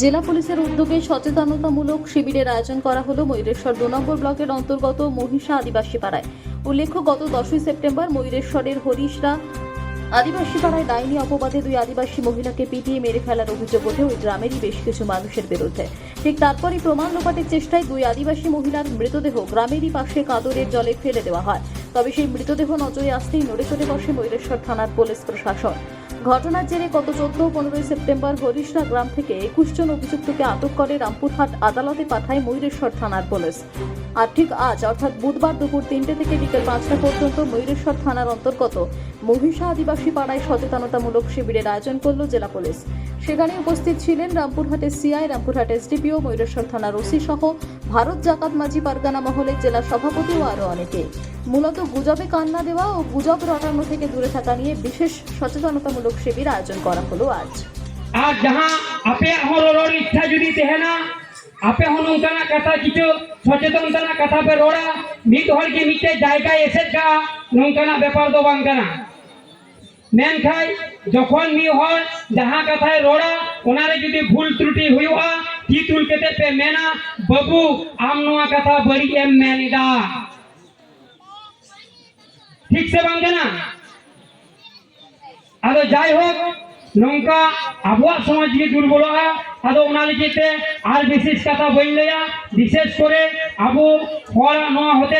জেলা পুলিশের উদ্যোগে সচেতনতামূলক শিবিরের আয়োজন করা হলো ময়ূরেশ্বর 2 নম্বর ব্লকের অন্তর্গত মহিষা আদিবাসী পাড়ায়। উল্লেখ্য, গত 10ই সেপ্টেম্বর ময়ূরেশ্বরের হরিশরা আদিবাসী পাড়ায় ডাইনি অপবাদে 2 আদিবাসী মহিলাকে পিটিয়ে মেরে ফেলার অভিযোগ ওঠে ওই গ্রামেরই বেশ কিছু মানুষের বিরুদ্ধে। ঠিক তারপরই প্রমাণ লোপাটের চেষ্টায় 2 আদিবাসী মহিলার মৃতদেহ গ্রামেরই পাশে কাদরের জলে ফেলে দেওয়া হয়। তবে সেই মৃতদেহ নজরে আসতেই নড়েচড়ে বসে ময়ূরেশ্বর থানার পুলিশ প্রশাসন। ঘটনার জেরে গত 14 ও 15 সেপ্টেম্বর হরিশরা গ্রাম থেকে 21 জন অভিযুক্তকে আটক করে রামপুরহাট আদালতে পাঠায় ময়ূরেশ্বর থানার পুলিশ। আর ঠিক আজ অর্থাৎ বুধবার দুপুর 3টে থেকে বিকেল 5টা পর্যন্ত ময়ূরেশ্বর থানার অন্তর্গত মহিষা আদিবাসী পাড়ায় সচেতনতামূলক শিবিরের আয়োজন করল জেলা পুলিশ। সেখানে উপস্থিত ছিলেন রামপুরহাটের সিআই, রামপুরহাট এসডিপিও, ময়ূরেশ্বর থানার ওসি সহ ভারত জাকাত মাঝি পারগানা মহলের জেলা সভাপতি ও আরও অনেকে। মূলত গুজবে কান্না দেওয়া ও গুজব রটানো থেকে দূরে থাকা নিয়ে বিশেষ সচেতনতামূলক শিবির আয়োজন করা হলো আজ। আর যাহা আপে আমার ইচ্ছা যদি তেহেনা আপে হনকানা কথা কিছু সচেতনতা কথা পে রোড়া মিত হল কি মিতে জায়গায় এসে গা নঙ্কানা ব্যাপার দো বাঙ্গানা মেন খাই যখন মি হল যাহা কথায় রোড়া ওনারে যদি ভুল ত্রুটি হইয়া তি তুল কেতে পে মেনা বাবু আম নোয়া কথা বড়ি এম মেনিদা ঠিক সে বাঙ্গানা আদো যাই হোক নৌকা আবহাওয়া সমাজ কি দুর্বল হয় আদো ওনালিতে আর বিশেষ কথা বললেয়া বিশেষ করে আবু হওয়া নোয়া হতে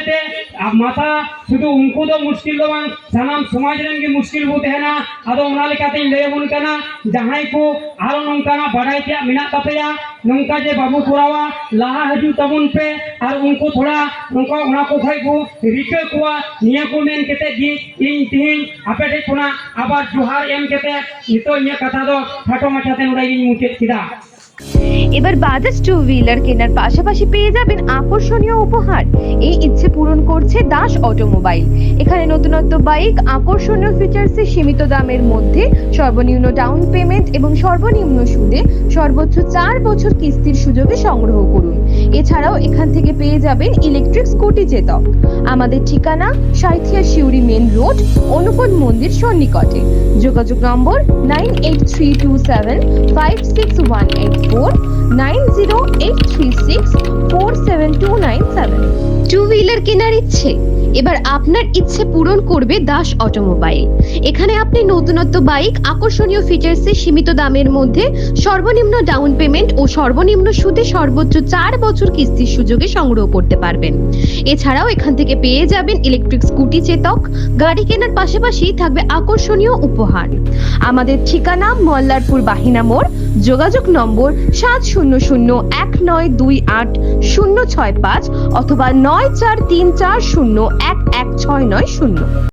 মাথা শুধু উनको तो मुश्किल दो सानाम समाज रंग की मुश्किल बुत है ना आदो उनाले कहते ले मन कना जहां को आरो नंकाना बढ़ाइते मिना तपया नंका जे बाबू पुरावा लाहा हजू तबुन पे और उनको थोड़ा उनको उना को भाई को रिके कुआ निया को मेन कहते जी इन तीन आपेटे कोना आबार जोहार एम कहते नितो ये कथा दो फाटो मचाते उड़ाई मुचे किदा। এবার বাজাজ টু হুইলার কেনার পাশাপাশি পেয়ে যাবেন আকর্ষণীয় উপহার। এই ইচ্ছে পূরণ করছে দাস অটোমোবাইল। এখানে নতুনত্ব বাইক, আকর্ষণীয় ফিচার্সে সীমিত দামের মধ্যে সর্বনিম্ন ডাউন পেমেন্ট এবং সর্বনিম্ন সুদে সর্বোচ্চ 4 বছর কিস্তির সুযোগে সংগ্রহ করুন। এছাড়াও এখান থেকে পেয়ে যাবেন ইলেকট্রিক স্কুটি চেতক। আমাদের ঠিকানা সাঁইথিয়া শিউরি মেন রোড, অনুকূল মন্দির সন্নিকটে। যোগাযোগ নম্বর 9832756184 9083647297। টু হুইলার কেনার ইচ্ছে, এবার আপনার ইচ্ছে পূরণ করবে দাস অটোমোবাইল। এখানে আপনি নতুনত্ব বাইক, আকর্ষণীয় ফিচার্সে সীমিত দামের মধ্যে সর্বনিম্ন ডাউন পেমেন্ট ও সর্বনিম্ন সুদে সর্বোচ্চ 4 বছর কিস্তির সুযোগে সংগ্রহ করতে পারবেন। এছাড়াও এখান থেকে পেয়ে যাবেন ইলেকট্রিক স্কুটি চেতক। গাড়ি কেনার পাশাপাশি থাকবে আকর্ষণীয় উপহার। আমাদের ঠিকানা মল্লারপুর বাহিনা মোড়। যোগাযোগ নম্বর 7001928065 অথবা 9434011690।